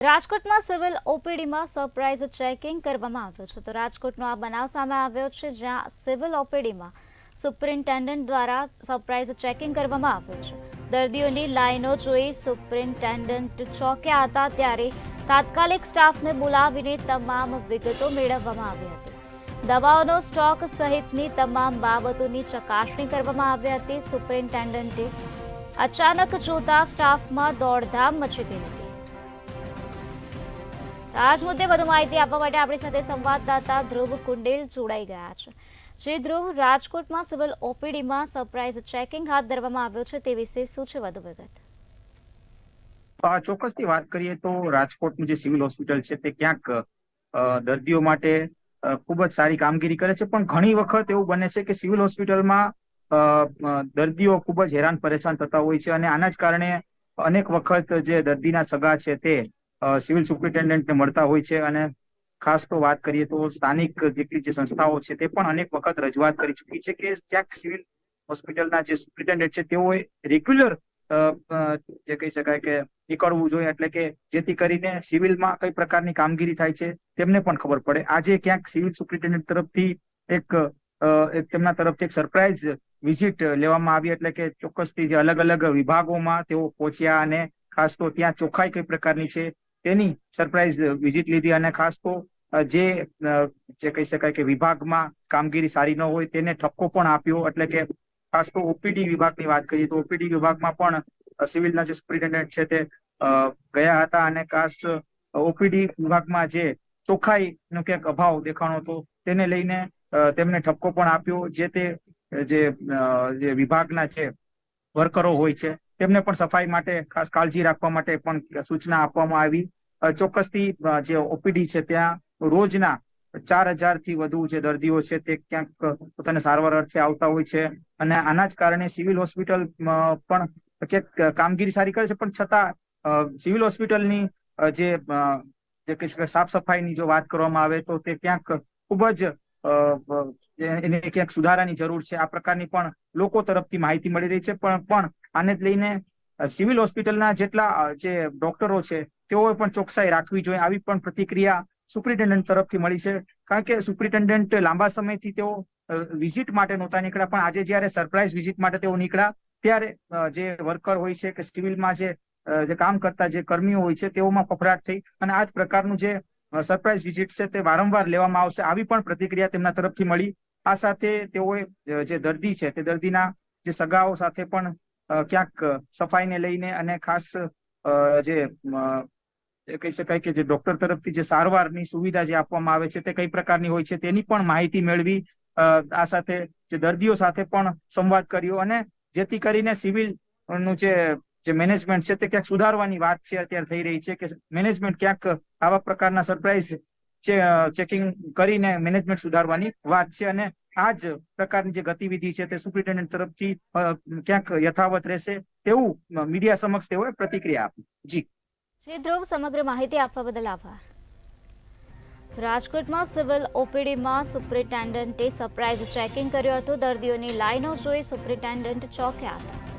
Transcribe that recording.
રાજકોટમાં civil ઓપીડીમાં surprise checking કરવામાં આવ્યું છે તો રાજકોટનો આ બનાવ સામે આવ્યો છે જ્યાં સિવિલ ઓપીડીમાં સુપ્રિન્ટેન્ડન્ટ દ્વારા સરપ્રાઇઝ ચેકિંગ કરવામાં આવ્યું છે। દર્દીઓની લાઈનો જોઈ સુપ્રિન્ટેન્ડન્ટ ચોંક્યા હતા ત્યારે તાત્કાલિક સ્ટાફને બોલાવીને તમામ વિગતો મેળવવામાં આવી હતી। દવાઓનો સ્ટોક સહિતની તમામ બાબતોની ચકાસણી કરવામાં આવી હતી। સુપ્રિન્ટેન્ડન્ટે અચાનક જોતા સ્ટાફમાં દોડધામ મચી ગઈ હતી। આજ મુદ્દે વધુ માહિતી આપવા માટે આપણી સાથે સંવાદદાતા ધ્રુવ કુંડેલ જોડાઈ ગયા છે। જે ધ્રુવ, રાજકોટમાં સિવિલ ઓપીડીમાં સરપ્રાઇઝ ચેકિંગ હાથ ધરવામાં આવ્યું છે તે વિશે શું છે વધુ વિગત? ચોક્કસથી વાત કરીએ તો રાજકોટની જે સિવિલ હોસ્પિટલ છે તે ક્યાંક દર્દીઓ માટે ખૂબ જ સારી કામગીરી કરે છે, પણ ઘણી વખત એવું બને છે કે સિવિલ હોસ્પિટલમાં દર્દીઓ ખૂબ જ હેરાન પરેશાન થતા હોય છે અને આના જ કારણે અનેક વખત જે દર્દીના સગા છે તે સિવિલ સુપ્રિન્ટેન્ડન્ટને મળતા હોય છે અને ખાસ તો વાત કરીએ તો સ્થાનિક જેટલી જે સંસ્થાઓ છે તે પણ અનેક વખત રજૂઆત કરી ચૂકી છે કે ક્યાંક સિવિલ હોસ્પિટલના જે સુપ્રિન્ટેન્ડન્ટ છે તેઓએ રેગ્યુલર જે કહી શકાય કે નીકળવું જોઈએ, એટલે કે જેથી કરીને સિવિલમાં કઈ પ્રકારની કામગીરી થાય છે તેમને પણ ખબર પડે। આજે ક્યાંક સિવિલ સુપ્રિન્ટેન્ડન્ટ તરફથી તેમના તરફથી એક સરપ્રાઇઝ વિઝિટ લેવામાં આવી, એટલે કે ચોક્કસથી જે અલગ અલગ વિભાગોમાં તેઓ પહોંચ્યા અને ખાસ તો ત્યાં ચોખ્ખાઈ કઈ પ્રકારની છે તેની સરપ્રાઇઝ વિઝિટ લીધી અને ખાસ તો જે કહી શકાય કે વિભાગમાં કામગીરી સારી ન હોય તેને ઠપકો પણ આપ્યો। એટલે કે ખાસ તો ઓપીડી વિભાગની વાત કરીએ તો ઓપીડી વિભાગમાં પણ સિવિલના જે સુપ્રિન્ટેન્ડન્ટ છે તે ગયા હતા અને ખાસ ઓપીડી વિભાગમાં જે ચોખ્ખાઈનો ક્યાંક અભાવ દેખાણો હતો તેને લઈને તેમને ઠપકો પણ આપ્યો। જે વિભાગના જે વર્કરો હોય છે તેમને પણ સફાઈ માટે ખાસ કાળજી રાખવા માટે પણ સૂચના આપવામાં આવી। ચોક્કસથી જે ઓપીડી છે ત્યાં રોજના 4,000 થી વધુ જે દર્દીઓ છે તે ક્યાંક પોતાને સારવાર અર્થે આવતા હોય છે અને આના જ કારણે સિવિલ હોસ્પિટલ પણ ક્યાંક કામગીરી સારી કરે છે, પણ છતાં સિવિલ હોસ્પિટલની જે સાફ સફાઈની જો વાત કરવામાં આવે તો તે ક્યાંક ખૂબ જ એને ક્યાંક સુધારાની જરૂર છે। આ પ્રકારની પણ લોકો તરફથી માહિતી મળી રહી છે, પણ આને જ લઈને સિવિલ હોસ્પિટલના જેટલા જે ડોક્ટરો છે તેઓએ પણ ચોકસાઈ રાખવી જોઈએ, આવી પણ પ્રતિક્રિયા સુપ્રિન્ટેન્ડન્ટ તરફથી મળી છે। કારણ કે સુપ્રિન્ટેન્ડન્ટ લાંબા સમયથી તેઓ વિઝિટ માટે નહોતા નીકળ્યા, પણ આજે જ્યારે સરપ્રાઇઝ વિઝિટ માટે તેઓ નીકળ્યા ત્યારે જે વર્કર હોય છે કે સિવિલમાં જે કામ કરતા જે કર્મીઓ હોય છે તેઓમાં ફફડાટ થઈ અને આ જ પ્રકારનું જે સરપ્રાઇઝ વિઝિટ છે તે વારંવાર લેવામાં આવશે, આવી પણ પ્રતિક્રિયા તેમના તરફથી મળી। આ સાથે તેઓએ જે દર્દી છે તે દર્દીના જે સગાઓ સાથે પણ ક્યાંક સફાઈને લઈને અને ખાસ જે કહી શકાય કે જે ડોક્ટર તરફથી જે સારવારની સુવિધા જે આપવામાં આવે છે તે કઈ પ્રકારની હોય છે તેની પણ માહિતી મેળવી। આ સાથે જે દર્દીઓ સાથે પણ સંવાદ કર્યો અને જેથી કરીને સિવિલ નું જે મેનેજમેન્ટ છે તે ક્યાંક સુધારવાની વાત છે અત્યારે થઈ રહી છે કે મેનેજમેન્ટ ક્યાંક આવા પ્રકારના સરપ્રાઇઝ ચેકિંગ કરીને મેનેજમેન્ટ સુધારવાની વાત છે અને આ જ પ્રકારની જે ગતિવિધિ છે તે સુપ્રિન્ટેન્ડન્ટ તરફથી ક્યાંક યથાવત રહેશે તેવું મીડિયા સમક્ષ તેઓએ પ્રતિક્રિયા આપી। જી ધ્રુવ, સમગ્ર માહિતી આપવા બદલ આભાર। રાજકોટમાં સિવિલ ઓપીડીમાં સુપ્રિન્ટેન્ડન્ટે સરપ્રાઇઝ ચેકિંગ કર્યું હતું। દર્દીઓની લાઈનો જોઈ સુપ્રિન્ટેન્ડન્ટ ચોંક્યા હતા।